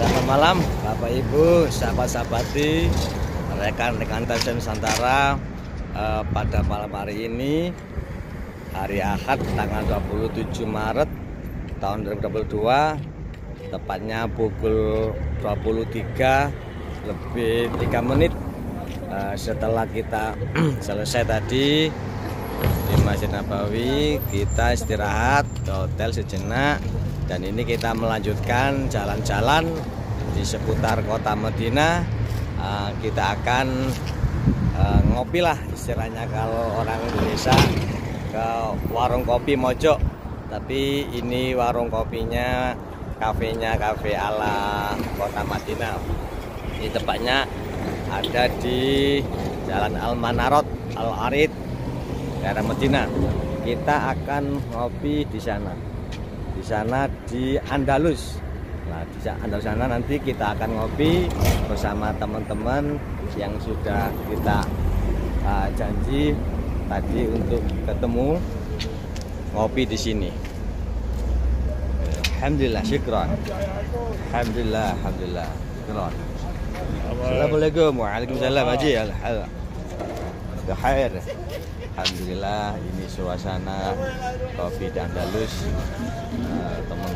Selamat malam Bapak Ibu, sahabat-sahabati, rekan-rekan Telkom Nusantara. Pada malam hari ini, hari Ahad tanggal 27 Maret tahun 2022, tepatnya pukul 23 lebih 3 menit, setelah kita selesai tadi di Masjid Nabawi, kita istirahat ke hotel sejenak. Dan ini kita melanjutkan jalan-jalan di seputar kota Madinah. Kita akan ngopi lah istilahnya kalau orang Indonesia, ke warung kopi mojok. Tapi ini warung kopinya, kafenya kafe ala kota Madinah. Ini tepatnya ada di Jalan Al-Manarot Al-Arid, daerah Madinah. Kita akan ngopi di sana. Di sana di Andalus. Nah, di Andalus sana nanti kita akan ngopi bersama teman-teman yang sudah kita janji tadi untuk ketemu ngopi di sini. Alhamdulillah, syukran. Alhamdulillah, alhamdulillah. Syukran. Assalamualaikum. Waalaikumsalam Haji. Alhamdulillah. Alhamdulillah, ini suasana kopi di Andalus. Teman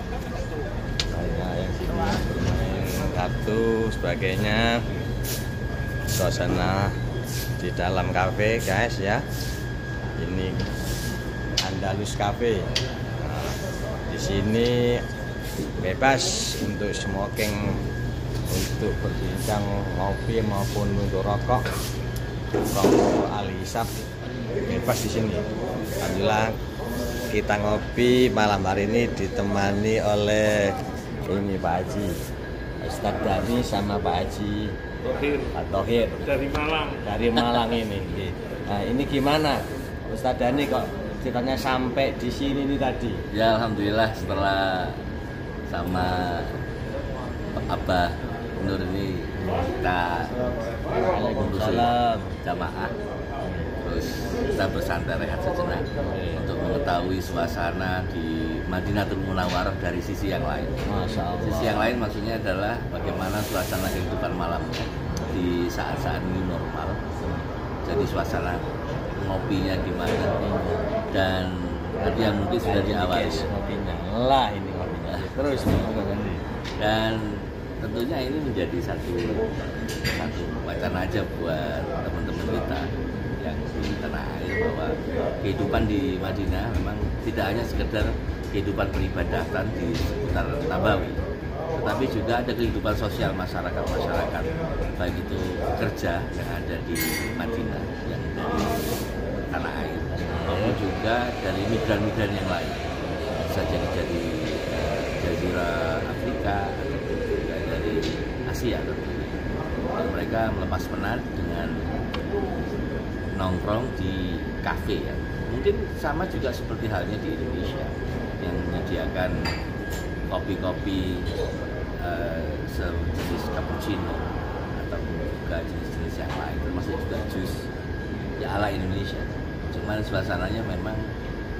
saya yang sini bermain kartu sebagainya. Suasana di dalam kafe, guys, ya. Ini Andalus Cafe. Di sini bebas untuk smoking, untuk berbincang, ngopi maupun untuk rokok. Rokok al-hisab bebas di sini. Alhamdulillah, kita ngopi malam hari ini ditemani oleh ini Pak Haji, Ustadz Dani sama Pak Haji Tohir dari Malang. Dari Malang ini. Nah, ini gimana Ustadz Dani kok ceritanya sampai di sini nih tadi? Ya, alhamdulillah, setelah sama Abah Nur ini kita Waalaikumsalam jamaah, terus kita bersantai rehat sejenak untuk mengetahui suasana di Madinatul Munawwarah dari sisi yang lain. Masya Allah. Sisi yang lain maksudnya adalah bagaimana suasana kehidupan malam di saat-saat new normal. Jadi suasana ngopinya gimana, dan tadi yang mungkin sudah diawali ngopinya lah, ini ngopinya terus dan tentunya ini menjadi satu wacana aja buat teman-teman kita yang di tanah air, bahwa kehidupan di Madinah memang tidak hanya sekedar kehidupan peribadatan di seputar Nabawi, tetapi juga ada kehidupan sosial masyarakat, baik itu pekerja yang ada di Madinah yang dari tanah air, maupun juga dari migran-migran yang lain, bisa jadi dari Jazirah Afrika ataupun juga dari Asia tentunya. Dan mereka melepas penat dengan nongkrong di kafe, ya. Mungkin sama juga seperti halnya di Indonesia yang menyediakan kopi-kopi sejenis cappuccino ataupun juga jenis-jenis yang lain, termasuk juga jus ya ala Indonesia. Cuman suasananya memang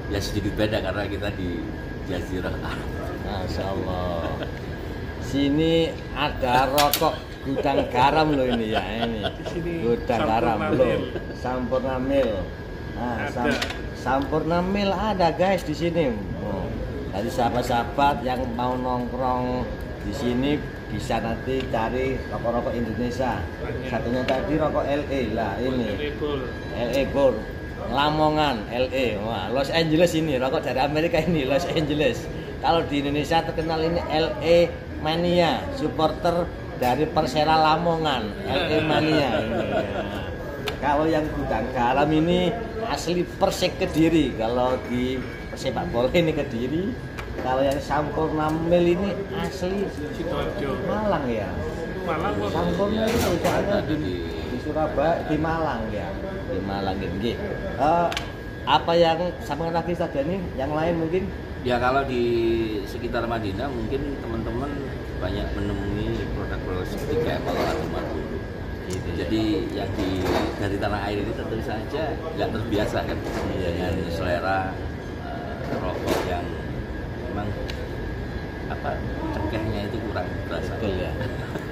ya sedikit beda karena kita di Jazirah Arab. Masya Allah. Sini ada rokok gudang garam loh ini ya, ini gudang garam loh. Sampurna Mil. Nah, Sampurna Mil ada guys di sini. Jadi sahabat-sahabat yang mau nongkrong di sini bisa nanti cari rokok-rokok Indonesia. Satunya tadi rokok LA lah, ini LA Gold, Lamongan LA. Wah, Los Angeles ini rokok dari Amerika ini, Los Angeles. Kalau di Indonesia terkenal ini LA Mania, supporter dari Persela Lamongan, LA Mania ini. Ya. Kalau yang gudang garam ini asli Persik Kediri, kalau di sepak bola ini Kediri. Kalau yang Sampurna Mil ini asli Sidoarjo, Malang ya. Malang. Sampurna itu usahanya di Surabaya, di Malang ya, di Malang ini. Apa yang sama lagi saja nih? Yang lain mungkin? Ya, kalau di sekitar Madinah mungkin teman-teman banyak menemui produk-produk seperti kayak atau Marlboro. Gitu. Jadi yang dari tanah air ini tentu saja nggak terbiasa kan dengan selera rokok yang memang cengkehnya itu kurang terasa. Betul ya.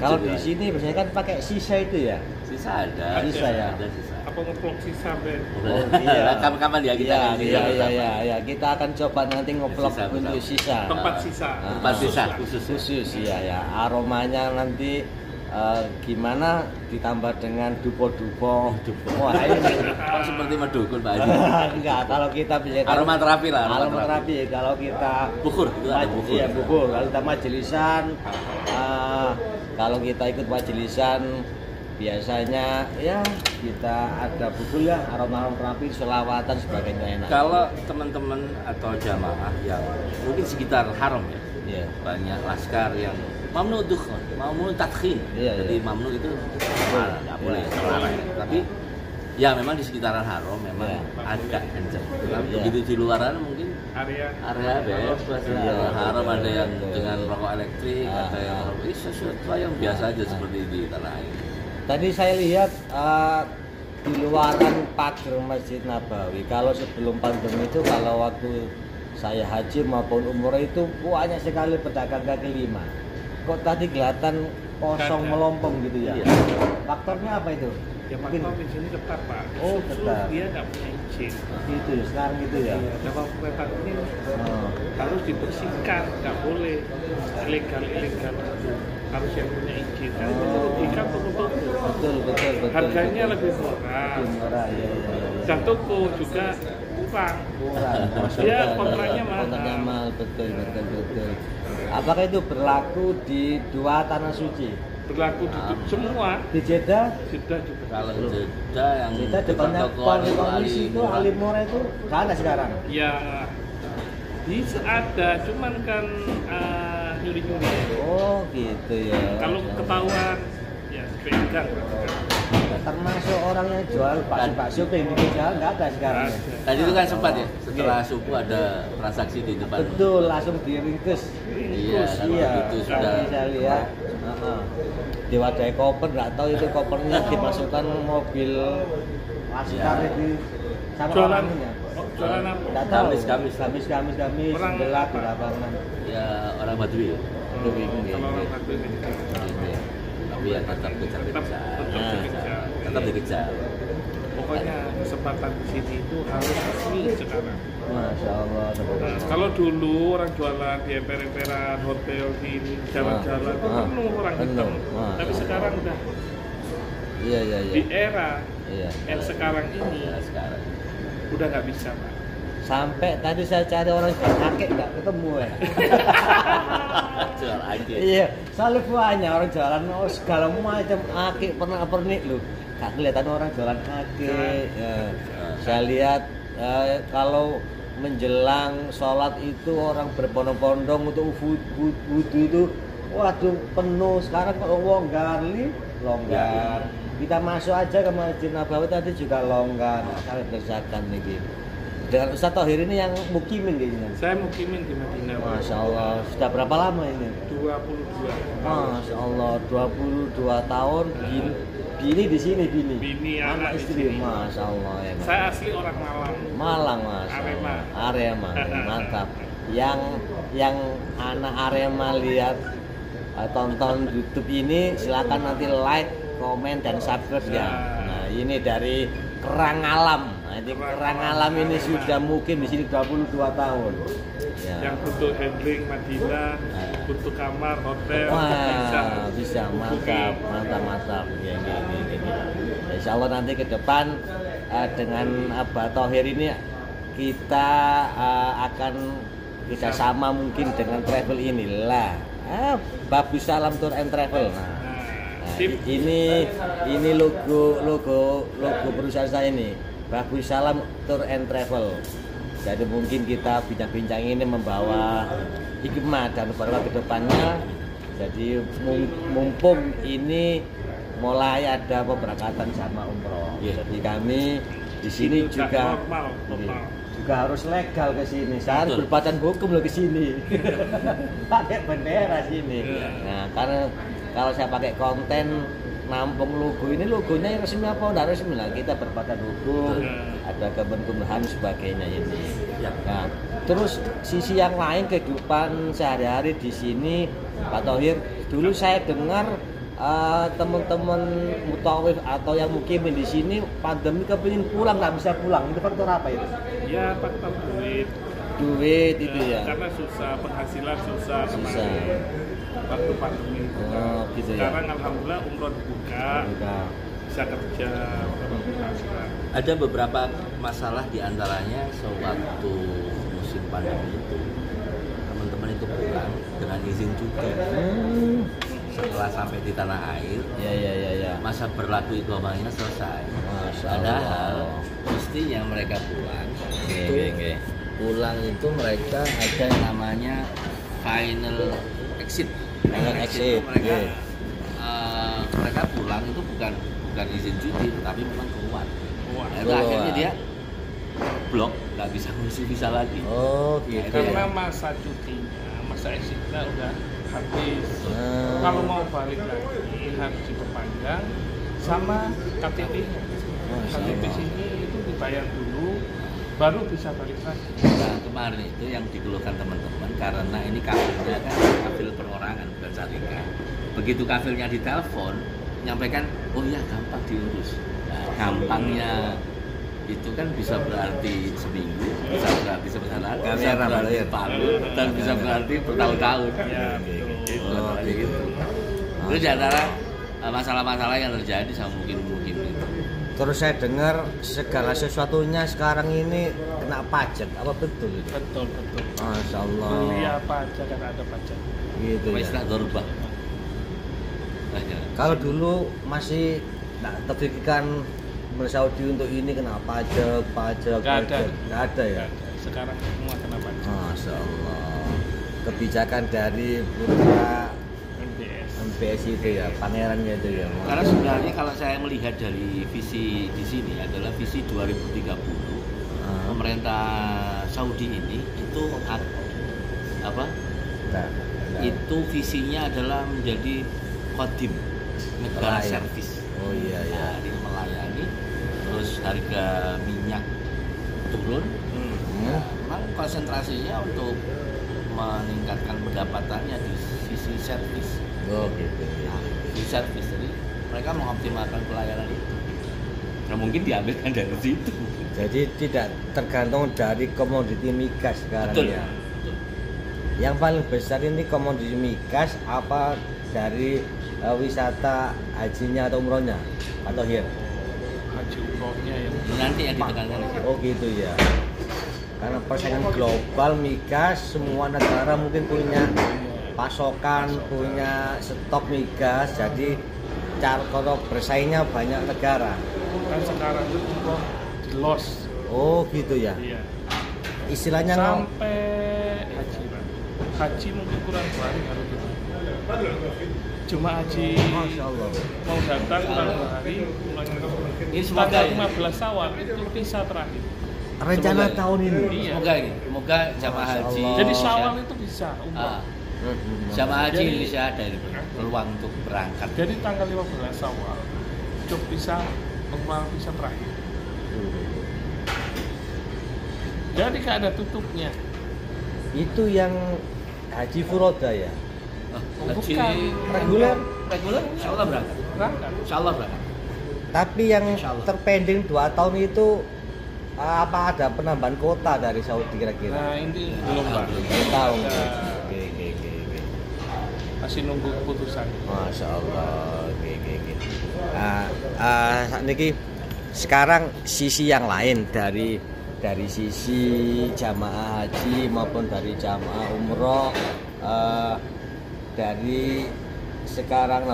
Kalau di sini biasanya kan pakai sisa itu ya. Sisa ada. Sisa ya. Ada sisa. Apa ngeplok sisa, Ben? Oh iya. Kapan-kapan ya kita Iya, kasih iya, sisa. iya. Kita akan coba nanti ngeplok Sisa, untuk betul. sisa. Tempat sisa. Tempat sisa khusus. Khusus ya. Aromanya nanti gimana ditambah dengan dupo-dupo. Wah ini. Kok seperti medukun Pak Haji? Enggak, kalau kita bisa Aromaterapi lah. aromaterapi. Kalau kita Bukur, itu ada bukur. Iya, bukur. Kalau kita majelisan, kalau kita ikut majelisan biasanya ya kita ada bukur ya, aromaterapi, selawatan sebagainya enak. Kalau teman-teman atau jamaah yang mungkin sekitar haram ya, Iya. banyak laskar yang mamnu dukhon, mamnu tadkhin. Iya, Jadi iya. mamnu itu nggak boleh Iya. terlarang. Tapi ya memang di sekitaran haram memang Iya. agak kencang. Tapi Iya. begitu di luaran mungkin Area area bebas Iya. ya. Haram ada yang Betul. dengan rokok elektrik, ada yang sesuatu yang biasa aja seperti di tanah air. Tadi saya lihat di luaran pagar Masjid Nabawi. Kalau sebelum pandemi itu, kalau waktu saya haji maupun umroh itu banyak sekali pedagang kaki lima. Kok tadi kelihatan kosong Ada. melompong gitu ya? Iya. Faktornya apa itu? ya Mungkin faktor di sini ketat, Pak. Oh, Susu ketat. dia nggak punya izin. gitu ya, sekarang gitu ya. Iya, dan kereta ini Oh. harus dibersihkan, nggak boleh ilegal harus yang punya izin. Kan itu merugikan toko-toko. Betul. Harganya betul. lebih murah. Lebih murah, ya. Dan toko juga kurang. Murah. Dia kontraknya mahal. Kontraknya mahal, betul. Apakah itu berlaku di dua tanah suci? Berlaku di semua. Di Jeddah? Jeddah juga. Kalau Jeddah yang Kita depannya toko polisi itu murah. Alimora itu nggak ada sekarang. Ya bisa ada, cuman kan nyuri-nyuri. Oh gitu ya. Kalau ketahuan ya pegang. Termasuk orang yang jual bakso pengen bikin jalan nggak ada sekarang. Nggak ada. Tadi itu kan sempat ya, setelah subuh ada transaksi di depan. Betul, langsung diringkus. Iya, kalau Iya. itu sudah. Tadi saya lihat. Diwadahi koper, nggak tahu itu kopernya dimasukkan mobil laskar Iya. itu sama Jualan. orangnya. Jualan apa? Nggak tahu. Gamis. Gamis. Orang Sebelah di apa? lapangan. Ya orang Badui. Itu bingung ya. Kalau orang satu ini. Gitu. Tapi ya tetap dikejar-kejar. Tetap dikejar. Tetap dikejar. Pokoknya kesempatan di sini itu harus asli sekarang. Masya Allah. Nah, kalau dulu orang jualan di emper-emperan, hotel di jalan-jalan itu penuh orang hitam. Wah. Tapi sekarang udah Iya. di era Iya. yang sekarang ini Ya sekarang. udah nggak bisa, Pak. Sampai tadi saya cari orang jual akik nggak ketemu ya. Jual aja. Iya, soalnya banyak orang jualan segala macam akik pernak-pernik loh. Gak kelihatan orang jualan akik. Ya. Saya lihat kalau menjelang sholat itu orang berbondong-bondong untuk wudhu itu, waduh penuh. Sekarang kok longgar. Kita masuk aja ke Masjid Nabawi tadi juga longgar. Kali berzakat nih. Dengan Ustaz Thohir ini yang mukimin kayaknya. Saya mukimin di Madinah. Pak. Masya Allah, sudah berapa lama ini? 22. Masya Allah, 22 tahun bini di sini bini. Bini, anak di istri. sini. Masya Allah ya. Saya asli orang Malang. Malang Mas. Arema. Mantap. Yang anak Arema lihat tonton YouTube ini silakan nanti like, komen dan subscribe ya. Nah, ini dari Kerang Alam. Nah, ini Kerang Alam ini sudah mungkin di sini 22 tahun. Ya. Yang butuh handling Madinah, butuh kamar, hotel, Wah, bisa mantap. Ya, ini. Insya Allah nanti ke depan dengan Abah Thohir ini kita akan kerjasama mungkin dengan travel inilah. Bagus Salam Tour and Travel. Nah, ini logo perusahaan saya ini. Bagus Salam Tour and Travel. Jadi mungkin kita bincang-bincang ini membawa hikmah dan barokah ke depannya. Jadi mumpung ini mulai ada pemberangkatan sama umroh. Jadi kami di sini Itu juga normal. harus legal ke sini. Saya harus berbadan hukum loh ke sini. Pakai bendera sini. Nah, karena kalau saya pakai konten nampung logo ini, logonya yang resmi apa enggak resmi lah, kita berbadan hukum, ada Kemenkumham sebagainya ini. Nah, terus sisi yang lain kehidupan sehari-hari di sini Pak Thohir, dulu saya dengar teman-teman mutawif atau yang mukimin di sini pandemi kepingin pulang nggak bisa pulang, itu faktor apa itu? Ya faktor Duit itu ya. Karena susah, penghasilan susah kemarin waktu pandemi itu. Oh, gitu ya. Sekarang alhamdulillah umroh dibuka, bisa kerja, penghasilan. Ada beberapa masalah diantaranya sewaktu musim pandemi itu teman-teman itu pulang dengan izin cuti. Setelah sampai di tanah air, ya. masa berlaku iqamahnya selesai. Padahal mestinya mereka pulang. Pulang itu mereka ada yang namanya final exit. Final exit. Mereka pulang itu bukan izin cuti, tapi memang keluar. Itu akhirnya dia blok, nggak bisa ngisi visa lagi. Oh gitu. Karena masa cutinya, masa exitnya udah habis. Kalau mau balik lagi harus diperpanjang sama KTP-nya. KTP sini itu dibayar dulu, baru bisa balik lagi. Nah, kemarin itu yang dikeluhkan teman-teman karena ini kafilnya kan kafil perorangan bukan syarikat. Begitu kafilnya ditelepon, nyampaikan, oh iya gampang diurus. Nah, gampangnya itu kan bisa berarti seminggu, bisa berarti sebentar, bisa berarti separuh, dan bisa berarti bertahun-tahun. Ya, betul. Gitu. Itu di antara masalah-masalah yang terjadi sama mungkin itu. Terus saya dengar segala sesuatunya sekarang ini kena pajak, apa betul itu? Betul. Masya Allah. Beli apa aja kan ada pajak. Gitu ya. Istilah dorba. Kalau dulu masih terpikirkan Saudi untuk ini kena pajak. Nggak ada ya. Sekarang semua kena pajak. Masya Allah. Kebijakan dari putra MBS itu ya, pangerannya itu ya. Karena sebenarnya kalau saya melihat dari visi di sini adalah visi 2030. Pemerintah Saudi ini itu apa? Itu visinya adalah menjadi kodim negara servis. Oh iya. Dia melayani, terus harga minyak turun. Memang konsentrasinya untuk meningkatkan pendapatannya di sisi servis. Oh gitu. Nah, di servis jadi mereka mengoptimalkan pelayanan itu. Nah, mungkin diambilkan dari situ. Jadi tidak tergantung dari komoditi migas sekarang. Betul. Ya. Yang paling besar ini komoditi migas apa dari wisata hajinya atau umrohnya atau here? Haji umrohnya yang Nanti yang ditekankan di situ. Oh gitu ya. Karena persaingan global migas, semua negara mungkin punya pasokan, punya stok migas, jadi cara bersaingnya banyak negara. kan sekarang itu umroh di los. Oh gitu ya. Iya. Istilahnya sampai haji, Pak. Haji mungkin kurang 2 hari harus tutup. Cuma haji Masya Allah. mau datang kurang 2 hari mulai Ini semoga tanggal ya. 15 Syawal itu visa terakhir. Rencana Semoga. tahun ini. Iya. Semoga jamaah Masya haji. Allah. Jadi Syawal itu bisa umroh. Jamaah haji Jadi- Indonesia ada ini peluang untuk berangkat. Jadi tanggal 15 Syawal cuk bisa umroh visa terakhir. Jadi gak ada tutupnya. Itu yang haji furoda ya. Haji Bukan. Reguler. reguler, insya Allah berangkat. Berangkat. Insya Allah berangkat. Tapi yang Insya Allah. terpending 2 tahun itu apa ada penambahan kota dari Saudi kira-kira? Nah ini belum Pak. Belum tahu. Ada- Oke. Masih nunggu keputusan. Masya Allah. Oke. Saat ini sekarang sisi yang lain dari sisi jamaah haji maupun dari jamaah umroh, dari sekarang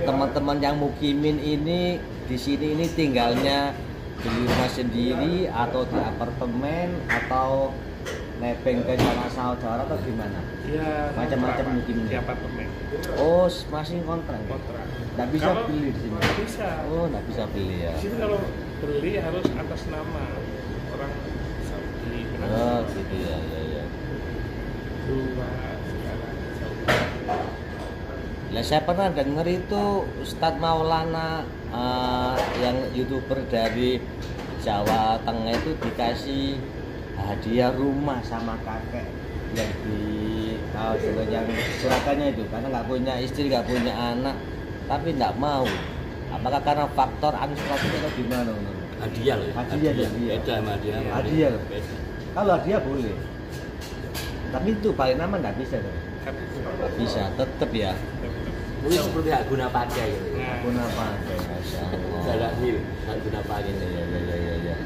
teman-teman yang mukimin ini di sini ini tinggalnya di rumah sendiri atau di apartemen atau nebeng ke saudara atau gimana? Ya, Macam-macam mungkin. di apartemen. Oh, masih kontrak. Kontrak. Nggak bisa Kalau- beli di sini. Nggak bisa. Oh, nggak bisa beli ya. Di sini kalau beli harus atas nama orang Saudi. Oh, gitu ya. Dua sekarang Saudi. Nah, saya pernah dengar itu Ustadz Maulana yang YouTuber dari Jawa Tengah itu dikasih hadiah rumah sama kakek yang di yang silakannya itu karena nggak punya istri, nggak punya anak, tapi nggak mau. Apakah karena faktor administratif atau gimana? Hadiah loh. Hadiah. Beda sama hadiah. Hadiah. Beda. Kalau hadiah boleh, tapi itu paling lama nggak bisa kan? Nggak bisa, tetap ya. Mungkin seperti hak guna pakai gitu. Guna pakai, masya Allah. Tidak mil, hak guna pakai. Ya.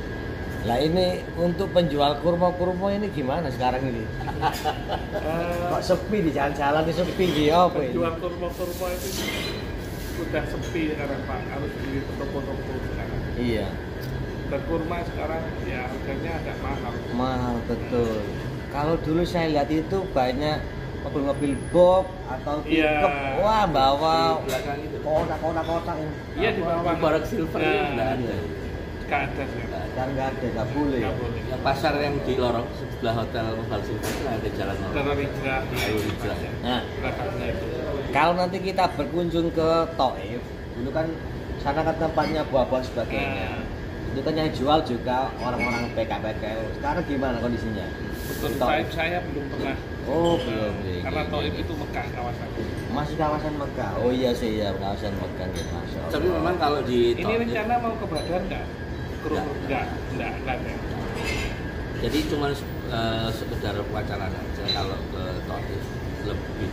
Lah ini untuk penjual kurma ini gimana sekarang ini? Kok sepi di jalan-jalan ini sepi gitu apa ini? Penjual kurma itu sudah sepi sekarang Pak, harus beli toko-toko sekarang. Iya. Dan kurma sekarang ya harganya agak mahal. Mahal betul. Kalau dulu saya lihat itu banyak mobil-mobil box atau pickup, wah bawa belakang itu kotak-kotak ini. Iya di bawah. Barang silver itu nggak ada. Nggak ada sih. Dan nggak ada, nggak boleh. Nggak boleh. Yang pasar yang di lorong sebelah hotel Val Silver itu ada jalan lorong. Jalan hijrah. Ayo hijrah. Nah, Belakangnya itu. kalau nanti kita berkunjung ke Thaif, dulu kan sana kan tempatnya buah-buah sebagainya. Itu kan yang jual juga orang-orang PKPKL. Sekarang gimana kondisinya? Betul, saya belum pernah. Oh, belum. Karena Thaif itu Mekah kawasan. Masih kawasan Mekah. Oh iya sih ya, kawasan Mekah gitu. Masya Allah. Tapi memang kalau di Ini rencana mau ke Badar nggak? Enggak ada. Jadi cuma sekedar wacana saja kalau ke Thaif lebih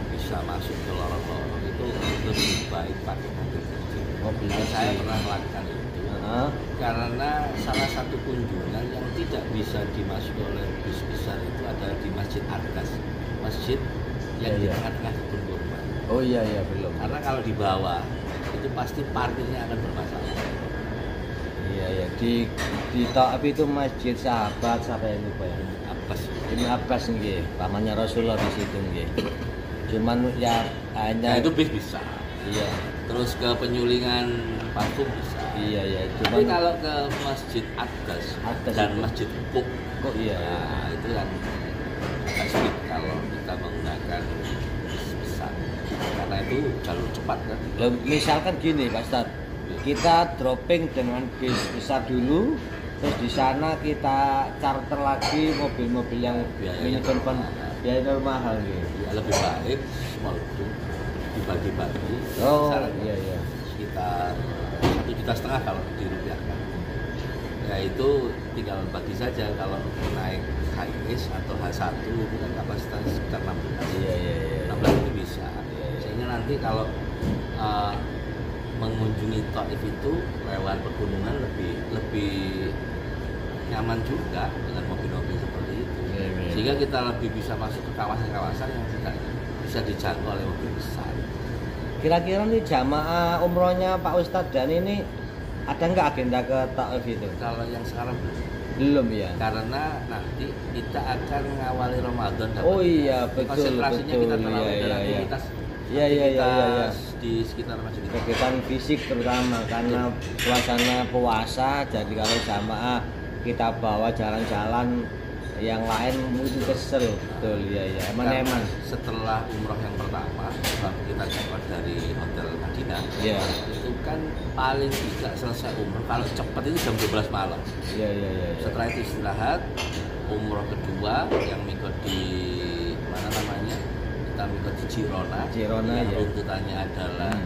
bisa masuk ke lorong-lorong itu lebih baik pakai mobil kecil. Dan saya pernah melakukan itu karena salah satu kunjungan yang tidak bisa dimasuki oleh bis besar itu adalah di Masjid Arkas, masjid yang di tengah-tengah kebun kurma. Oh iya belum. Karena kalau di bawah itu pasti parkirnya akan bermasalah. Iya di Thaif itu masjid sahabat siapa yang lupa ya? Abbas. Ini Abbas nggih, pamannya Rasulullah di situ nggih. Cuman ya hanya itu bis bisa. Iya. Terus ke penyulingan parfum bisa. Iya. Tapi kalau ke Masjid Arkas dan itu. Masjid Kuk, iya. Nah, itu kan agak sulit kalau kita menggunakan bis besar. Karena itu jalur cepat kan. Misalkan gini Pak Ustad, kita dropping dengan bis besar dulu, terus di sana kita charter lagi mobil-mobil yang biayanya mahal gitu. Ya, lebih baik small group dibagi-bagi. Oh iya. Sekitar 1,5 juta kalau dirupiahkan. Ya itu tinggal bagi saja kalau naik HIS atau H1 itu kan kapasitas sekitar 16. Iya. 16 itu bisa. Sehingga nanti kalau mengunjungi Thaif itu lewat pegunungan lebih nyaman juga dengan mobil-mobil seperti itu. Sehingga kita lebih bisa masuk ke kawasan-kawasan yang tidak bisa dijangkau oleh mobil besar. Kira-kira nih jamaah umrohnya Pak Ustadz dan ini ada nggak agenda ke Thaif itu? Kalau yang sekarang belum ya. Karena nanti kita akan mengawali Ramadan. Oh iya betul. Konsentrasinya kita terawih dan aktivitas. Iya. Di sekitar masjid. Kegiatan fisik terutama karena suasana puasa. Jadi kalau jamaah kita bawa jalan-jalan yang lain mungkin kesel, betul ya. Eman-eman. Setelah umroh yang pertama, waktu kita check out dari hotel Madinah, itu kan paling tidak selesai umroh kalau cepat itu jam 12 malam. Iya. Setelah itu istirahat, umroh kedua yang mikot di mana namanya? Kita mikot di Jirona yang runtutannya adalah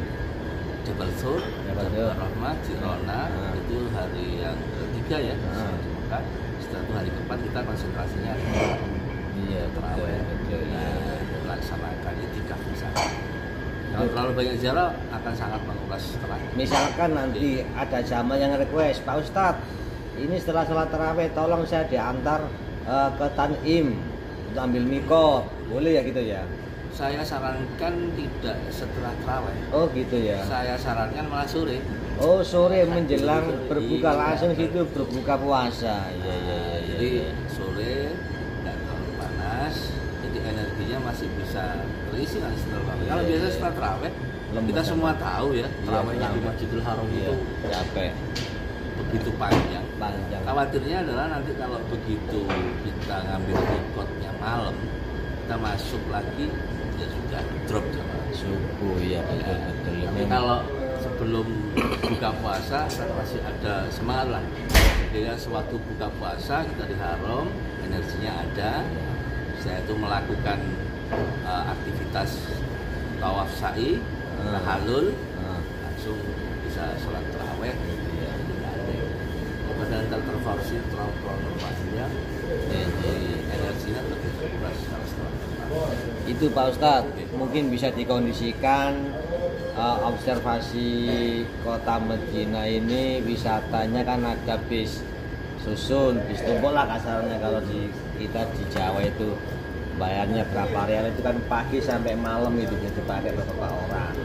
Jabal Sur, Jabal Rahmah, Jirona, itu hari yang ketiga ya. Setelah itu hari keempat kita konsentrasinya terawih, laksanakan itikaf di sana. Kalau terlalu banyak ziarah akan sangat menguras tenaga. Misalkan nanti ada jamaah yang request, Pak Ustadz, ini setelah sholat terawih tolong saya diantar ke Tanim untuk ambil mikot, boleh ya gitu ya? Saya sarankan tidak setelah terawih. Oh gitu ya. Saya sarankan malah sore. Oh sore menjelang berbuka langsung situ berbuka puasa. Iya. Jadi sore nggak terlalu panas, jadi energinya masih bisa terisi nanti setelah terawih. Kalau biasa setelah terawih, kita semua tahu ya, terawihnya di Masjidil Haram itu capek, begitu panjang. Khawatirnya adalah nanti kalau begitu kita ngambil mikotnya malam, kita masuk lagi ya sudah drop jamaah subuh ya betul. Tapi kalau sebelum buka puasa masih ada semangat lah. Jadi sewaktu buka puasa kita di haram, energinya ada. setelah itu melakukan aktivitas tawaf sa'i, tahallul, langsung bisa sholat tarawih. Badan tertransformasinya, energinya lebih terkuras. Itu Pak Ustadz, mungkin bisa dikondisikan observasi kota Medina ini wisatanya kan ada bis susun, bis tumpuk lah kasarnya kalau kita di Jawa itu bayarnya berapa rial itu kan pagi sampai malam gitu, jadi pakai beberapa orang.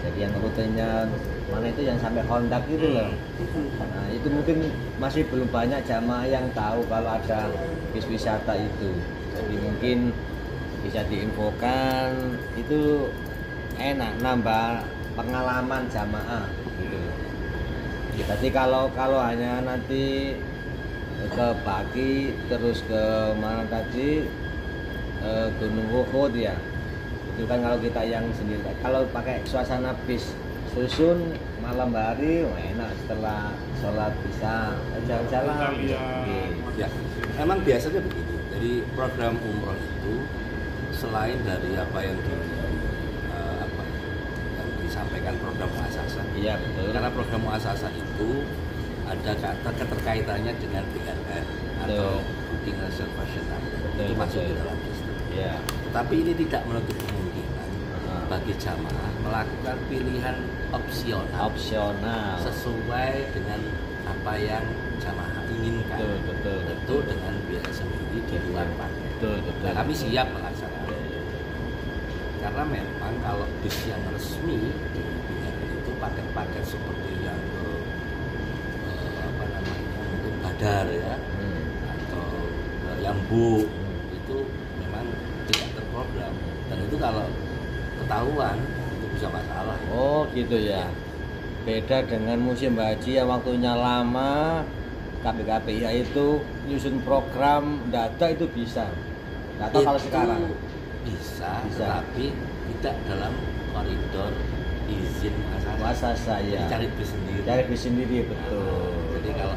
Jadi yang rutenya mana itu yang sampai Honda gitu loh. Nah itu mungkin masih belum banyak jamaah yang tahu kalau ada bis wisata itu. Jadi mungkin bisa diinfokan, itu enak nambah pengalaman jamaah gitu. Jadi kalau hanya nanti ke Baki terus ke mana tadi Gunung Uhud ya, itu kan kalau kita yang sendiri. Kalau pakai suasana bis susun malam hari enak, setelah sholat bisa jalan-jalan. Ya, emang biasanya begitu. Jadi program umroh itu selain dari apa yang disampaikan program muasasah. Iya betul. Karena program muasasah itu ada kata keterkaitannya dengan BRR atau Booking Reservation Number. Itu masuk di dalam sistem. Iya. Tetapi ini tidak menutup kemungkinan bagi jamaah melakukan pilihan opsional sesuai dengan apa yang jamaah inginkan. Betul. Tentu dengan biaya sendiri di luar paket. Betul. Nah, kami siap melaksanakan. Karena memang kalau bis yang resmi di BRI itu paket-paket seperti yang mungkin Badar ya, atau yang Bu itu memang tidak terprogram, dan itu kalau ketahuan itu bisa masalah. Oh gitu ya. Beda dengan musim haji yang waktunya lama, KPKPI itu nyusun program data itu bisa. Nggak tahu kalau sekarang. Bisa, tapi tidak dalam koridor izin muasasah ya. Cari bis sendiri. Cari bis sendiri betul. Jadi kalau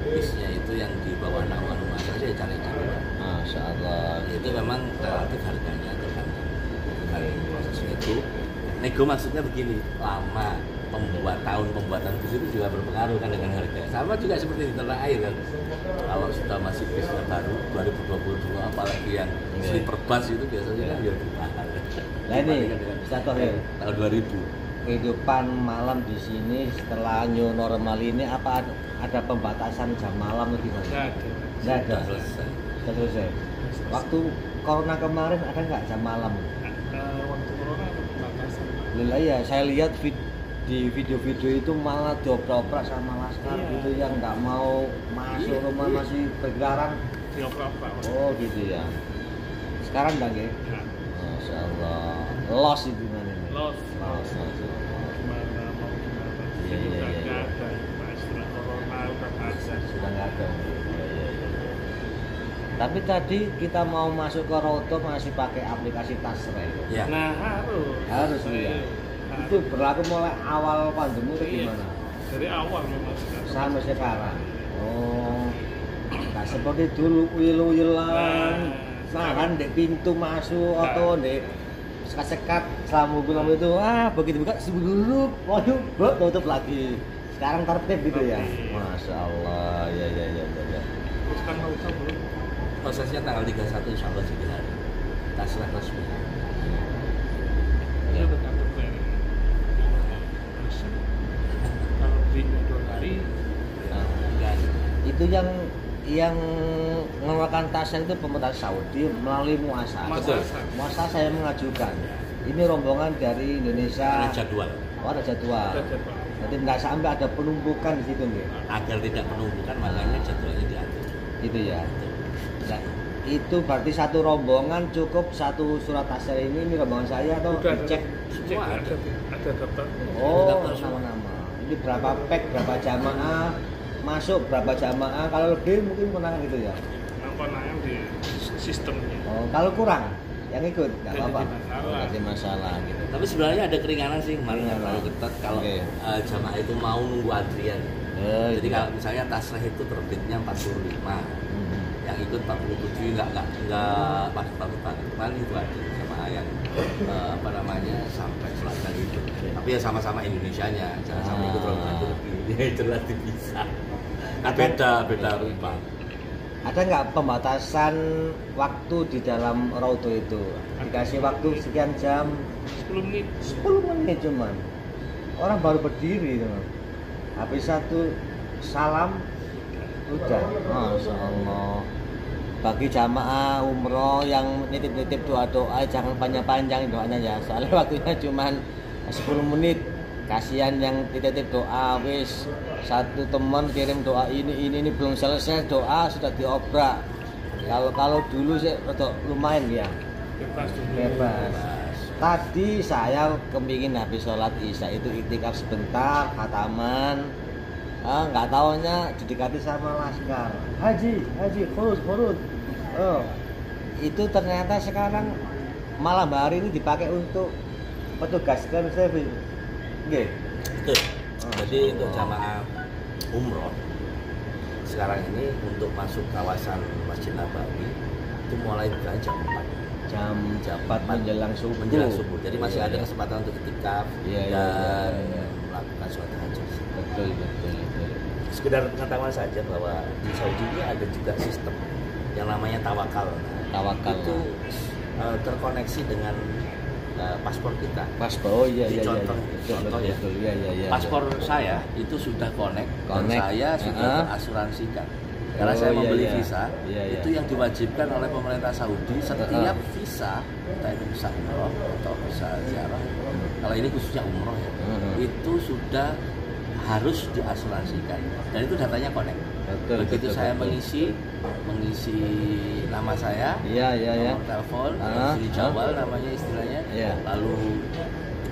bisnya itu yang di bawah naungan muasasah ya cari di luar. Masya Allah. Itu memang relatif harganya tergantung prosesnya itu. Nego maksudnya begini, lama pembuatan bis itu juga berpengaruh kan dengan harga. Sama juga seperti di tanah air kan. Kalau sudah masih bisnya baru 2022, apalagi yang sleeper bus itu biasanya kan dia lebih mahal. Nah ini bisa tahun 2000. Kehidupan malam di sini setelah new normal ini apa ada pembatasan jam malam atau gimana? Nggak ada. Sudah selesai. Waktu corona kemarin ada nggak jam malam? Waktu corona ada pembatasan. Lila ya, saya lihat di video-video itu malah dioprak sama laskar gitu yang nggak mau masuk rumah masih bergarang. Dioprak. Oh gitu ya. Sekarang enggak ya? Masya Allah. Loss itu gimana ini? Loss. Gimana mau gimana? Sudah nggak ada. Setelah corona udah nggak ada. Sudah nggak ada. Tapi tadi kita mau masuk ke Roto masih pakai aplikasi Tasreh. Ya. Nah harus ya. Itu berlaku mulai awal pandemi atau gimana? Dari awal memang sampai sekarang. Oh, nggak seperti dulu wilu-wilan, nahan di pintu masuk atau di sekat-sekat selama bulan itu. Begitu buka sebelum loyuk, tutup lagi. Sekarang tertib gitu ya. Masya Allah, ya. Terus kan mau tahu prosesnya tanggal 31 insya Allah jadi hari Tasreh resmi. Ya bergantung dari kalau di 2 hari Dan itu yang mengeluarkan tasnya itu pemerintah Saudi melalui muasasah. Muasasah saya mengajukan. Ini rombongan dari Indonesia. ada jadwal. Oh, ada jadwal. Jadi nggak sampai ada penumpukan di situ nih. Agar tidak penumpukan makanya jadwalnya diatur. Gitu ya. Nah, itu berarti satu rombongan cukup satu surat tasreh ini rombongan saya atau udah dicek semua ada daftar. Oh, nama-nama. Ini berapa pack, berapa jamaah masuk, berapa jamaah, kalau lebih mungkin menang gitu ya. Menang di sistemnya. Oh, kalau kurang yang ikut nggak apa-apa. Nggak ada masalah gitu. Tapi sebenarnya ada keringanan sih kemarin yang terlalu ketat kalau jamaah itu mau nunggu antrian. Jadi kalau misalnya Tasreh itu terbitnya 45, yang ikut 47 nggak pas banget. Kemarin itu ada sama yang apa namanya sampai selatan itu. Tapi ya sama-sama Indonesianya, jangan sampai ikut Road Bantu lebih jelas bisa. Beda rumah. Ada nggak pembatasan waktu di dalam Raudo itu? Dikasih waktu sekian jam? 10 menit. 10 menit cuman. Orang baru berdiri itu. Habis satu salam udah. Masya Allah. Bagi jamaah umroh yang nitip-nitip doa-doa jangan panjang-panjang doanya ya. Soalnya waktunya cuman 10 menit. Kasihan yang titip doa wis satu teman kirim doa ini belum selesai doa sudah diobrak. Kalau dulu sih lumayan ya. Bebas. Tadi saya kepingin habis sholat isya itu iktikaf sebentar, khataman. Nggak taunya didekati sama laskar. Haji, khurud. Oh, itu ternyata sekarang malam hari ini dipakai untuk petugas clean service. Oke. Betul. Jadi untuk jamaah umroh sekarang ini untuk masuk kawasan Masjid Nabawi itu mulai buka jam 4. Jam 4 menjelang subuh. Jadi masih ada kesempatan untuk iktikaf dan melakukan sholat tahajud. Betul. Sekedar pengetahuan saja bahwa di Saudi ini ada juga sistem yang namanya tawakal. Itu terkoneksi dengan paspor kita. Paspor, iya. Contoh ya. Paspor saya itu sudah connect. Dan saya sudah terasuransikan. Karena saya membeli visa, itu yang diwajibkan oleh pemerintah Saudi setiap visa, entah itu visa umroh atau visa ziarah. Kalau ini khususnya umroh ya, itu sudah harus diasuransikan. Dan itu datanya connect. Begitu saya mengisi nama saya, nomor telepon, di Jawal namanya istilahnya, lalu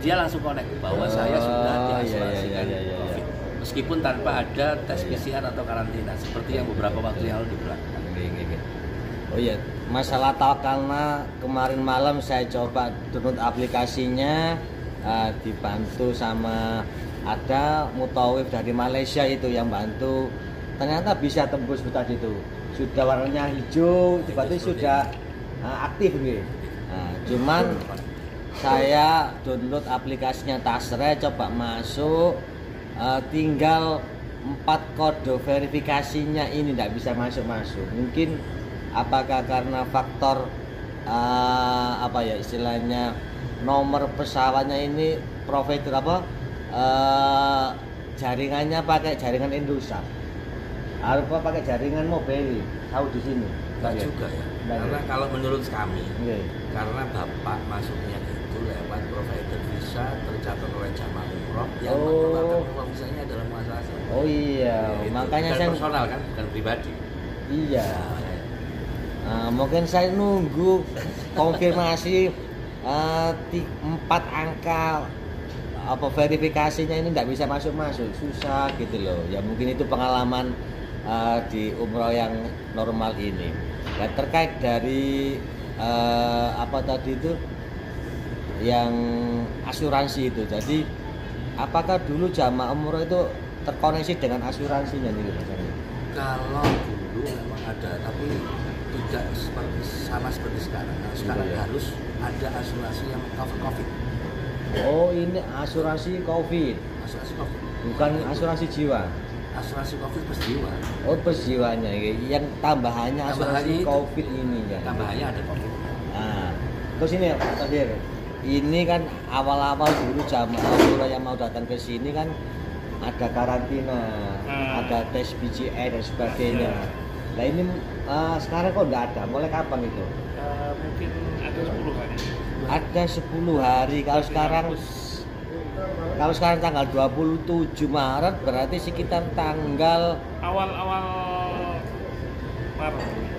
dia langsung connect bahwa saya sudah diasuransikan COVID. Meskipun tanpa ada tes PCR atau karantina seperti yang beberapa waktu yang lalu diberlakukan. Oh iya, masalah tawakalna kemarin malam saya coba download aplikasinya, dibantu sama ada mutawif dari Malaysia itu yang bantu. Ternyata bisa tembus tadi itu. Sudah warnanya hijau, tiba-tiba sudah aktif gitu. Cuman saya download aplikasinya Tasre, coba masuk, tinggal 4 kode verifikasinya ini tidak bisa masuk. Mungkin apakah karena faktor istilahnya nomor pesawatnya ini provider jaringannya pakai jaringan Indosat. Harus pakai jaringan mobile tahu di sini. Enggak juga ya. Karena kalau menurut kami, karena Bapak masuknya itu lewat provider visa tercatat oleh jamaah umroh yang mengeluarkan uang visanya adalah muasasah. Oh iya, makanya saya personal kan, bukan pribadi. Iya. Mungkin saya nunggu konfirmasi 4 angka verifikasinya ini tidak bisa masuk susah gitu loh ya. Mungkin itu pengalaman di umroh yang normal ini. Dan terkait dari tadi itu yang asuransi itu, jadi apakah dulu jamaah umroh itu terkoneksi dengan asuransinya nih misalnya? Kalau dulu memang ada, tapi tidak sama seperti sekarang. Sekarang harus ada asuransi yang cover COVID. Oh, ini asuransi COVID. Bukan asuransi jiwa. Asuransi COVID plus jiwa. Oh, plus jiwanya. Yang tambahannya asuransi COVID ini ya. Tambahannya ada COVID. Terus ini ya Pak Tadir. Ini kan awal-awal dulu jamaah umroh yang mau datang ke sini kan ada karantina, ada tes PCR dan sebagainya. Nah ini sekarang kok enggak ada. Mulai kapan itu? Mungkin ada 10 hari. Ada 10 hari. Kalau sekarang tanggal 27 Maret berarti sekitar tanggal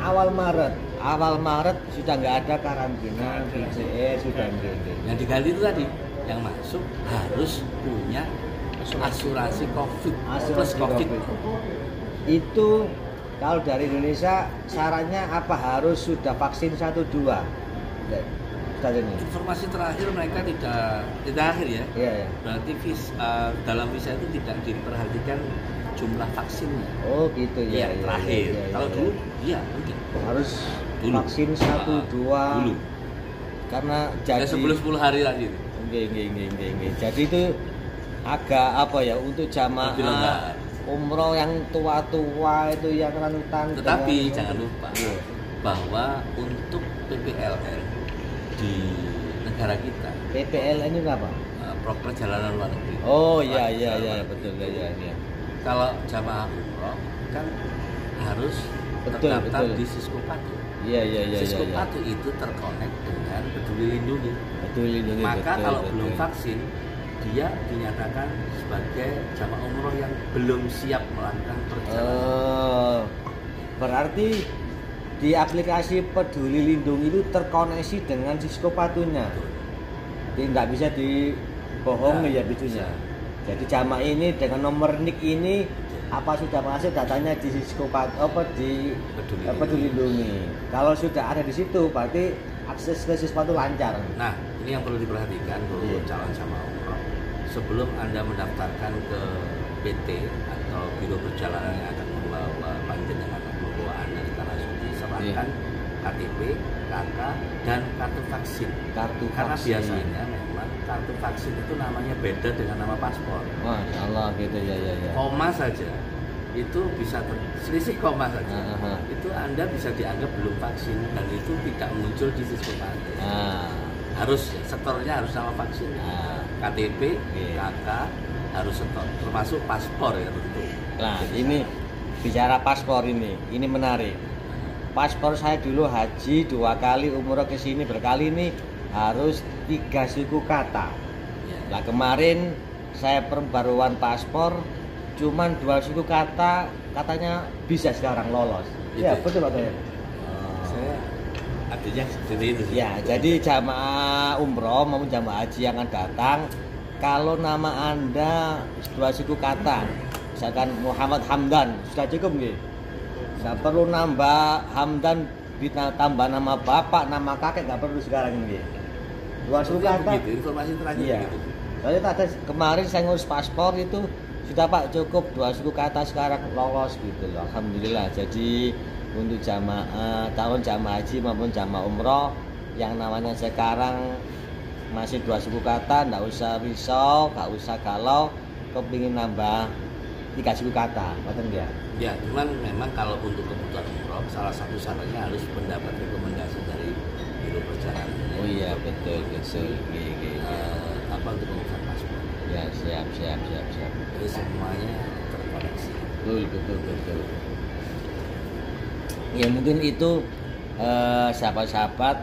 awal Maret sudah nggak ada karantina, PCR sudah nggak. Yang diganti itu tadi yang masuk harus punya asuransi COVID plus COVID. Itu kalau dari Indonesia syaratnya apa, harus sudah vaksin 1-2? Informasi terakhir mereka tidak akhir ya. Iya. Berarti dalam visa itu tidak diperhatikan jumlah vaksinnya. Oh gitu ya. Terakhir. Kalau dulu mungkin harus Dulu. vaksin 1 2 dulu. karena Ya jadi 10 hari lagi. nggih. Jadi itu agak apa ya untuk Lebih jamaah lengkap. umroh yang tua-tua itu yang rentan. Tetapi dengan- jangan lupa Iya. bahwa untuk PPLN di negara kita, PPLN ini apa? perjalanan luar negeri. Oh iya betul ya. Kalau jamaah umroh kan harus Betul, terdaftar betul. di Siskopatu. Iya. Siskopatu itu terkonek dengan Peduli Lindungi. Betul lindungi. Maka betul, kalau betul. belum vaksin, dia dinyatakan sebagai jamaah umroh yang belum siap melakukan perjalanan. Berarti di aplikasi Peduli Lindungi itu terkoneksi dengan Siskopatunya. Jadi nggak bisa dibohongi ya bidunya. Jadi jamaah ini dengan nomor NIK ini apa sudah masuk datanya di Siskopatu di Peduli Lindungi. Kalau sudah ada di situ berarti akses ke Siskopatu lancar. Nah, ini yang perlu diperhatikan untuk Iya. calon jamaah umroh. Sebelum Anda mendaftarkan ke PT atau biro perjalanan yang akan membawa panjenengan atau membawa Anda di tanah suci, serahkan KTP, KK, dan kartu vaksin. Kartu Karena vaksin. biasanya memang kartu vaksin itu namanya beda dengan nama paspor. Masya Allah gitu ya. Koma saja itu bisa selisih koma saja. Aha. Itu Anda bisa dianggap belum vaksin dan itu tidak muncul di Siskopatu. Nah, Harus setornya harus nama vaksin. nah. KTP, Iya. KK harus setor, termasuk paspor ya tentu. Nah, ini bicara paspor ini menarik. Paspor saya dulu haji 2 kali, umroh ke sini berkali ini harus 3 suku kata. Ya. Nah kemarin saya perbaruan paspor, cuman 2 suku kata, katanya bisa sekarang lolos. Gitu. Iya betul Pak Toyo. Saya artinya seperti itu. Ya, jadi jamaah umroh maupun jamaah haji yang akan datang, kalau nama Anda 2 suku kata, misalkan Muhammad Hamdan, sudah cukup nggih? Nggak perlu nambah Hamdan ditambah nama bapak, nama kakek nggak perlu sekarang ini. 2 suku Sepertinya kata. begitu, informasi terakhir Iya. begitu. Soalnya tadi kemarin saya ngurus paspor itu sudah Pak cukup 2 suku kata sekarang lolos gitu loh. Alhamdulillah. Jadi untuk jamaah calon jamaah haji maupun jamaah umroh yang namanya sekarang masih 2 suku kata, nggak usah risau, nggak usah galau, kepingin nambah 3 suku kata, betul nggak? Ya, cuman memang kalau untuk kebutuhan umroh salah satu syaratnya harus mendapat rekomendasi dari biro perjalanan. Oh iya betul. Apa untuk pengurusan paspor? Ya siap. Jadi semuanya terkoneksi. Betul. Ya mungkin itu sahabat-sahabat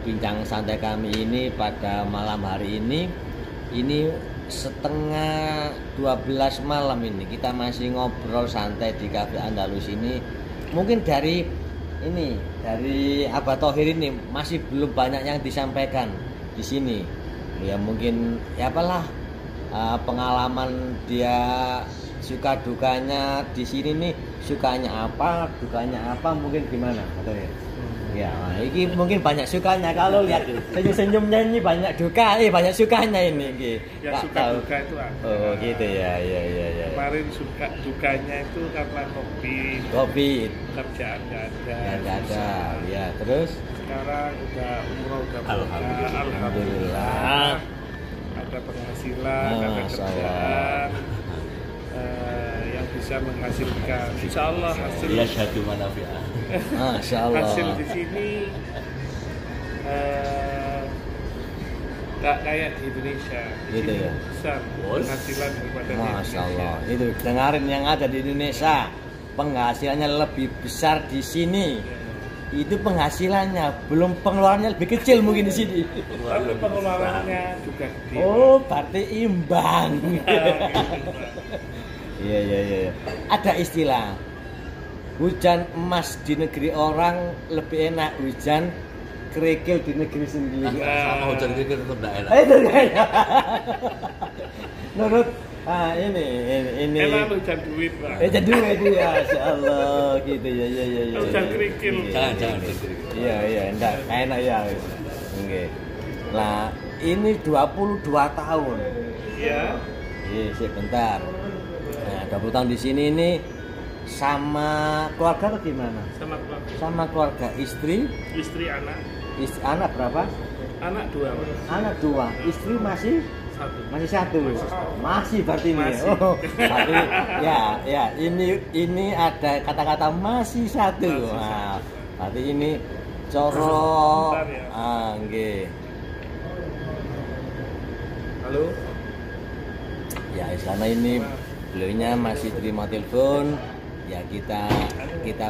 bincang santai kami ini pada malam hari ini setengah 12 malam ini kita masih ngobrol santai di Cafe Andalus ini. Mungkin dari Abah Thohir ini masih belum banyak yang disampaikan di sini. Ya mungkin ya apalah pengalaman dia suka dukanya di sini nih, sukanya apa, dukanya apa, mungkin gimana atau ya ini mungkin banyak sukanya. Kalau lihat senyum-senyumnya ini banyak duka, banyak sukanya ini Yang suka duka itu apa? Oh gitu ya. Kemarin dukanya itu karena Covid kerjaan nggak nggak ada ya. Terus sekarang udah umroh udah Alhamdulillah. Alhamdulillah. Ada penghasilan, ada Masya Allah. kerjaan yang bisa menghasilkan. Insya Allah hasil Ya syahdu manafi'ah. Masya Allah. hasil di sini nggak kayak di Indonesia. Di Gitu sini ya? besar penghasilan daripada di Masya Allah. Indonesia. Itu dengarin yang ada di Indonesia, penghasilannya lebih besar di sini. Itu penghasilannya, belum pengeluarannya lebih kecil mungkin di sini. Tapi pengeluarannya juga gede. Oh, berarti imbang. Iya. Ada istilah hujan emas di negeri orang lebih enak hujan kerikil di negeri sendiri. Sama hujan kerikil tetap tidak enak. Itu kayaknya. Menurut ini. Enak hujan duit, Pak. Jadi itu ya, Masya Allah gitu ya. Hujan kerikil. Jangan kerikil. Iya, enggak enak ya. Oke. Nah, ini 22 tahun. Iya. Iya, sebentar. Nah, 20 tahun di sini ini sama keluarga atau gimana? Sama keluarga. Sama keluarga, istri Anak. Anak berapa? Anak 2, Pak. Anak 2, istri masih 1. masih 1. Masih berarti ini. Masih. Oh, berarti ya ini ada kata-kata masih 1. Nah, berarti ini coro. Bentar ya. Nggih. Halo. Ya, karena ini beliaunya masih terima telepon. Ya kita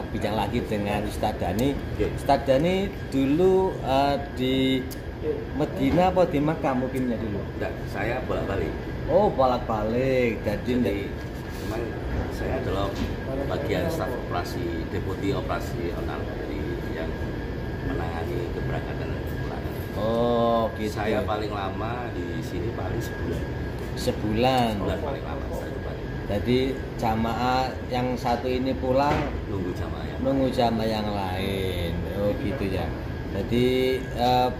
bincang lagi dengan Ustadz Dani. Ustadz Dani dulu di Medina apa di Makkah mukimnya dulu? Enggak, saya bolak-balik. Oh, bolak-balik. Jadi memang saya adalah bagian staf operasi, deputi operasional dari yang menangani keberangkatan dan kepulangan. Oh, gitu. Saya paling lama di sini paling sebulan. Sebulan Paling lama saya itu paling. Jadi jamaah yang satu ini pulang Nunggu jamaah ya. nunggu jamaah yang lain. Oh, gitu ya. Jadi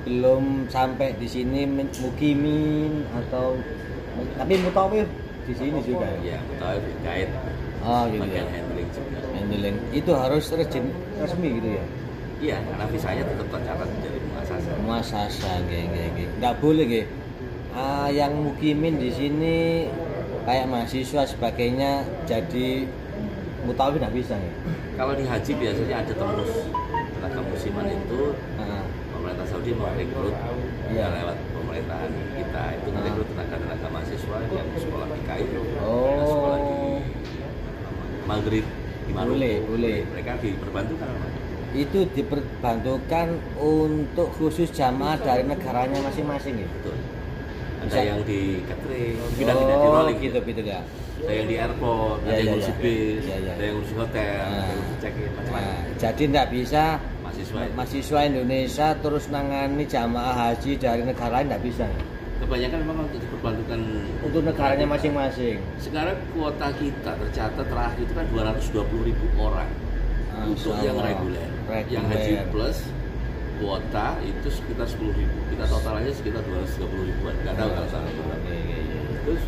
belum sampai di sini mukimin atau tapi mutawif di sini juga. Ya, betul, guide. Oh, gitu Bagian ya. handling juga. Handling itu harus resmi gitu ya. Iya, karena visanya tetap tercatat menjadi muasasa. Muasasa nggih. Enggak boleh nggih. Yang mukimin di sini kayak mahasiswa sebagainya jadi mutawif enggak bisa ya. Kalau di haji biasanya ada tembus tenaga musiman itu Heeh. pemerintah Saudi merekrut Iya. lewat pemerintahan kita itu merekrut tenaga mahasiswa yang sekolah di Kairo, Oh. yang sekolah di Maghrib, di Maroko. Boleh. Mereka diperbantukan. Itu diperbantukan untuk khusus jamaah dari negaranya masing-masing ya. Betul. Ada Bisa. yang di catering, pindah-pindah di rolling gitu ya. Ada yang di airport, Ya, ada yang ya, ngurusi ya. bis, Ya, ya. ada yang ngurusi hotel, Nah. ada yang ngurusi check-in, macam-macam. Nah, jadi tidak bisa Mahasiswa itu. mahasiswa Indonesia terus nangani jamaah haji dari negara lain tidak bisa ya? Kebanyakan memang untuk diperbantukan Untuk negaranya masing-masing. Sekarang kuota kita tercatat terakhir itu kan 220.000 orang untuk Masya yang Allah. reguler. Reguler. Yang haji plus kuota itu sekitar 10.000. Kita totalnya sekitar 230.000-an. Nggak tahu kalau salah berapa. Iya. Terus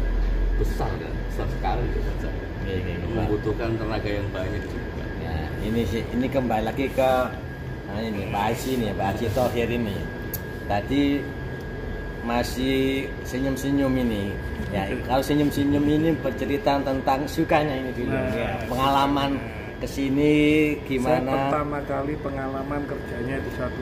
besar kan, besar sekali itu besar. Iya. Membutuhkan tenaga yang banyak juga. Nah, ini kembali lagi ke ini Pak Haji nih, Pak Haji Thohir ini. Tadi masih senyum-senyum ini. Ya, kalau senyum-senyum ini bercerita tentang sukanya ini dulu. Ya, pengalaman kesini Saya gimana? pertama kali pengalaman kerjanya di suatu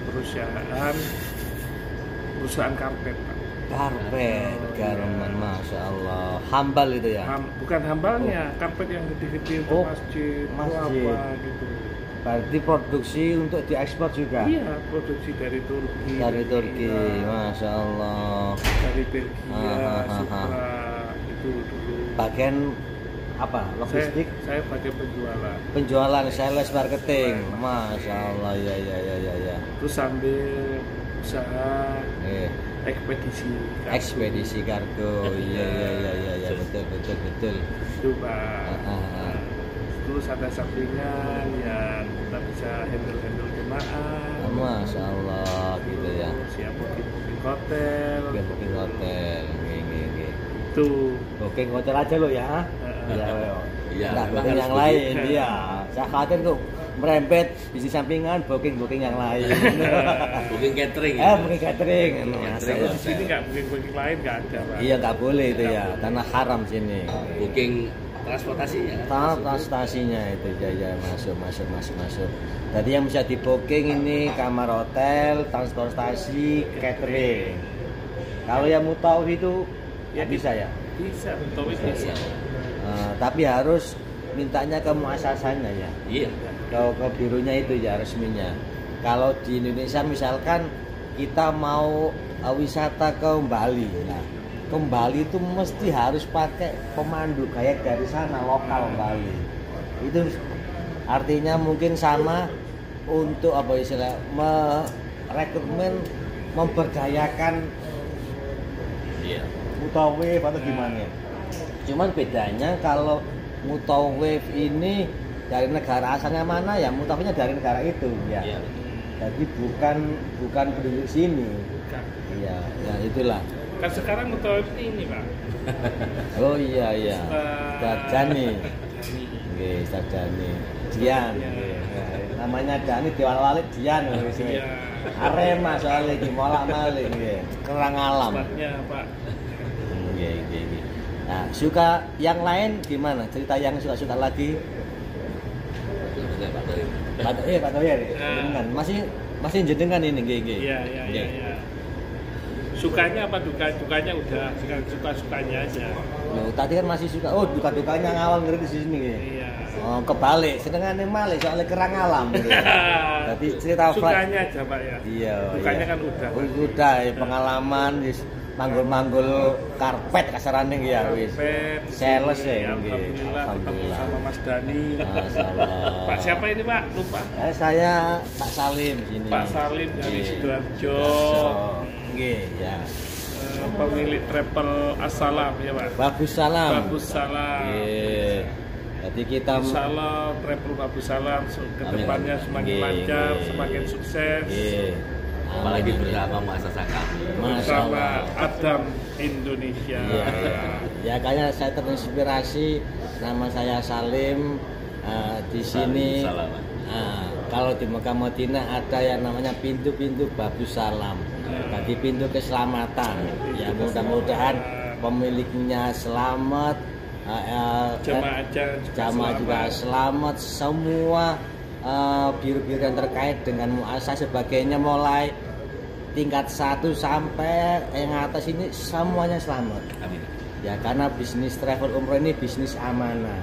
perusahaan karpet, Pak. Karpet, garmen, masya Allah. Hambal itu ya. Bukan hambalnya, karpet yang gede-gede untuk Oh, masjid, masjid. apa gitu. Berarti produksi untuk diekspor juga. Iya, produksi dari Turki. Dari Turki, Iran, masya Allah. dari Belgia, Supra, itu dulu. Bagian apa? Logistik, Saya pakai penjualan. penjualan, sales, marketing. Masya Allah, ya. Terus sambil usaha Eh, ekspedisi. ekspedisi kargo. Iya, betul. Itu Pak. Ah. Terus ada sampingan yang kita bisa handle jemaah. Masya Allah, gitu ya. Siap booking hotel. Booking hotel, gini. Itu. Booking hotel aja lo ya. Iya, Nggak memang booking harus yang begitu. lain, iya. Saya khawatir kok merembet bisnis sampingan, booking yang lain. Booking catering. Booking catering. Catering. Di sini nggak booking lain nggak ada Pak. Iya nggak boleh itu ya, tanah haram sini. Booking transportasinya. Transportasinya itu ya masuk. Tadi yang bisa di booking ini kamar hotel, transportasi, catering. Kalau yang mutawif itu ya bisa ya. Bisa, betul bisa. Tapi harus mintanya ke muasasanya ya. Iya. Ke bironya itu ya resminya. Kalau di Indonesia misalkan kita mau wisata ke Bali, nah ke Bali itu mesti harus pakai pemandu kayak dari sana lokal Bali. Itu artinya mungkin sama untuk apa istilah merekrutmen, memberdayakan Iya. mutawif atau gimana. Cuman bedanya kalau mutawif ini dari negara asalnya mana ya mutawifnya dari negara itu ya. Iya. Jadi bukan penduduk sini. Bukan. Iya, ya itulah. Kan sekarang mutawif ini Pak. Oh iya. Jani. Nggih, Ustaz Dani. Dian. Nggih. Namanya Dani diwal-wali Dian wis. Arema soalnya iki molak-malik nggih. Kerang alam. Ustaznya Pak. Nggih. Nah, suka yang lain gimana? Cerita yang suka-suka lagi? Pak Toyer. Jenengan masih jenengan ini nggih. Iya. Sukanya apa dukanya udah suka-sukanya aja. Loh, tadi kan masih suka. Oh, duka-dukanya ngawal ngeri di sini nggih. Iya. Oh, kebalik, senengane malih soalnya kerang alam gitu. Berarti cerita sukanya aja Pak ya. Iya. Dukanya kan udah. Udah ya, pengalaman wis manggul-manggul karpet kasarane nggih ya wis. Sales ya nggih. Alhamdulillah sama Mas Dani. Masyaallah. Pak siapa ini Pak? Lupa. Saya Pak Salim sini. Pak Salim dari Sidoarjo. Nggih, ya. Pemilik travel Assalam ya Pak. Bagus Salam. Bagus Salam. Nggih. Jadi kita Insyaallah travel Bagus Salam ke depannya semakin lancar, semakin sukses. Nggih. Apalagi bersama muasasah kami. Bersama Adam Indonesia. Ya kayaknya saya terinspirasi. Nama saya Salim. Di sini kalau di Mekah Madinah ada yang namanya pintu-pintu Babus Salam. Tadi pintu keselamatan. Ya mudah-mudahan pemiliknya selamat, jamaah juga selamat, semua biru-biru yang terkait dengan muasasah sebagainya mulai tingkat 1 sampai yang atas ini semuanya selamat. Amin. Ya karena bisnis travel umroh ini bisnis amanah.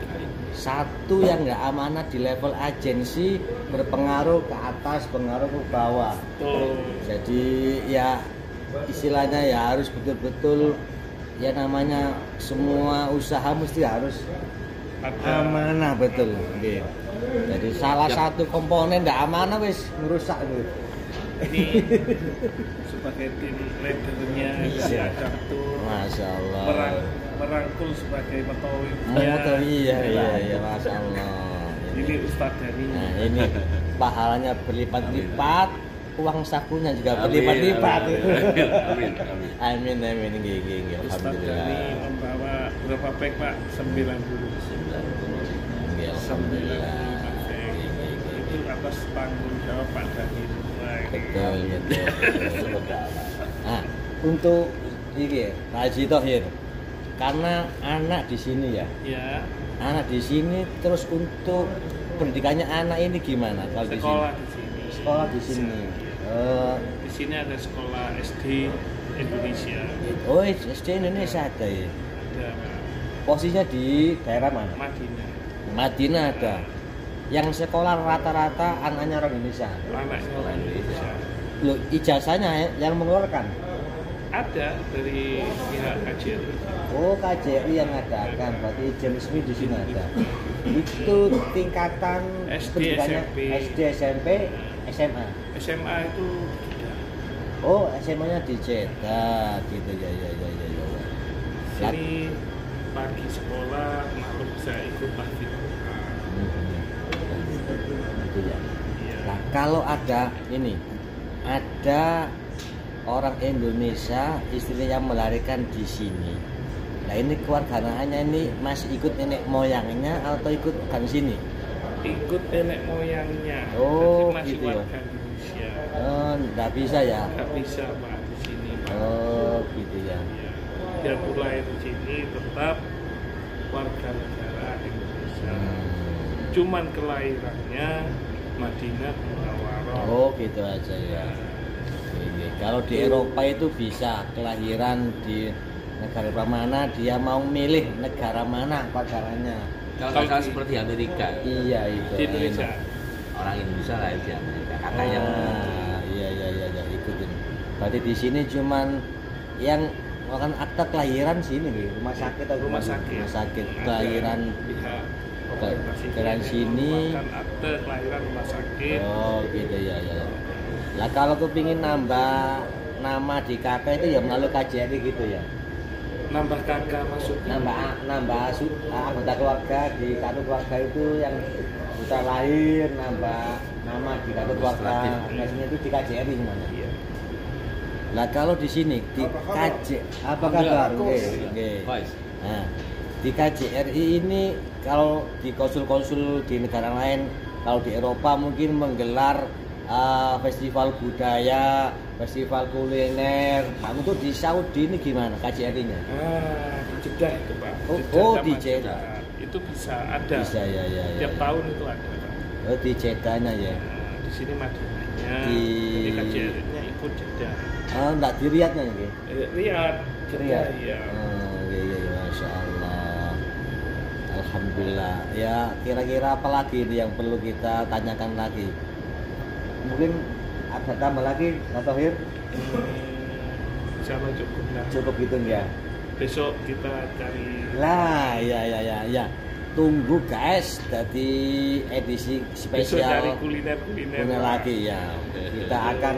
Satu yang nggak amanah di level agensi berpengaruh ke atas, pengaruh ke bawah. Jadi ya istilahnya ya harus betul-betul ya namanya semua usaha mesti harus amanah betul. Jadi salah satu komponen nggak amanah wis merusak gitu. Ini sebagai tim leadernya dari Adam tuh. Masya Allah. Merangkul sebagai metawif. Iya, Masya Allah. Ini Ustadz Dani. Nah, ini pahalanya berlipat-lipat, uang sakunya juga berlipat-lipat. Amin. Gigi. Ustadz Dani membawa berapa pack Pak? 90. Alhamdulillah. Itu atas tanggung jawab Pak Dani. Betul. Nah, untuk ini Pak Haji Thohir. Karena anak di sini ya. Ya. Anak di sini terus untuk pendidikannya anak ini gimana kalau di sini? Sekolah di sini. Di sini ada sekolah SD Indonesia. Oh, SD Indonesia ada ya. Ada. Posisinya di daerah mana? Madinah ada. Yang sekolah rata-rata anaknya orang Indonesia. Anaknya orang Indonesia. Loh, ijazahnya yang mengeluarkan? Ada dari pihak KJRI. Oh, KJRI yang adakan, berarti izin resmi di sini ada. Itu tingkatan SD, SMP, SMA. SMA itu sudah. Oh, SMA-nya di Jeddah gitu ya. Sini pagi sekolah maklum bisa ikut pagi. Gitu ya. Nah, kalau ada orang Indonesia istrinya melahirkan di sini. Nah ini kewarganaannya ini masih ikut nenek moyangnya atau ikut kan sini? Ikut nenek moyangnya. Oh, masih gitu ya. warga Indonesia. Oh, nggak bisa ya? Nggak bisa Pak di sini Pak. Oh, gitu ya. Dia mulai di sini tetap warga negara Indonesia. Cuman kelahirannya Madinah Munawwarah. Oh, gitu aja ya. Kalau di Eropa itu bisa kelahiran di negara mana, dia mau milih negara mana pacarannya. Kalau seperti Amerika. Iya itu. Di Indonesia. Orang Indonesia lahir di Amerika. Kakaknya. Iya ikutin. Berarti di sini cuman yang akan akta kelahiran sini nih, rumah sakit atau rumah sakit kelahiran kelahiran sini. Akte kelahiran rumah sakit. Oh gitu ya. Lah kalau kepingin nambah nama di KK itu ya melalui KJRI gitu ya. Nambah kakak maksudnya. Nambah anggota keluarga di kartu keluarga itu yang sudah lahir nambah nama di kartu keluarga. Biasanya itu di KJRI gimana? Iya. Lah kalau di sini di KJ apa kabar? Nggih. Nah, di KJRI ini kalau di konsul-konsul di negara lain, kalau di Eropa mungkin menggelar festival budaya, festival kuliner. Kamu tuh di Saudi ini gimana KJRI-nya? Di Jeddah itu Pak. Di Jeddah. Itu bisa ada. Bisa ya. Tiap tahun itu ada. Oh di Jeddahnya ya. Di sini Madinahnya. Di KJRI-nya ikut Jeddah. Enggak di Riyadhnya ya? Riyadh. Riyadh. Iya. Iya, Masya Allah. Alhamdulillah. Ya, kira-kira apa lagi ini yang perlu kita tanyakan lagi? Mungkin ada tambah lagi, Pak Thohir? Insya Allah cukup lah. Cukup gitu ya. Besok kita cari. Lah, ya. Tunggu guys, jadi edisi spesial. Besok cari kuliner lagi ya. Kita akan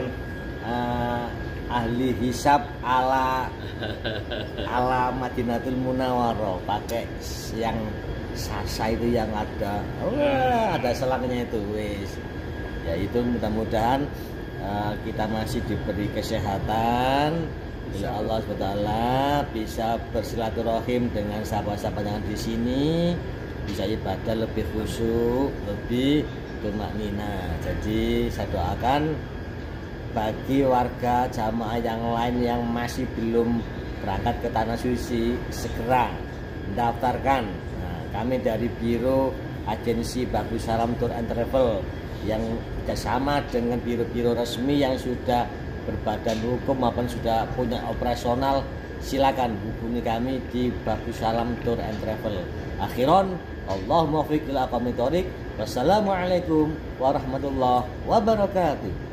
ahli hisab ala Madinatul Munawwarah, pakai yang sasa itu yang ada. Ada selangnya itu, wis. Ya itu mudah-mudahan kita masih diberi kesehatan. Insya Allah SWT bisa bersilaturahim dengan sahabat-sahabat yang di sini, bisa ibadah lebih khusyuk, lebih tumaknina. Jadi saya doakan bagi warga jamaah yang lain yang masih belum berangkat ke Tanah Suci, segera mendaftarkan. Nah, kami dari Biro Agensi Bagus Salam Tour and Travel yang bersama dengan biro-biro resmi yang sudah berbadan hukum maupun sudah punya operasional, silakan hubungi kami di Bagus Salam Tour and Travel. Akhiron, Allahumma fiq ila aqwamit thoriq. Wassalamualaikum warahmatullahi wabarakatuh.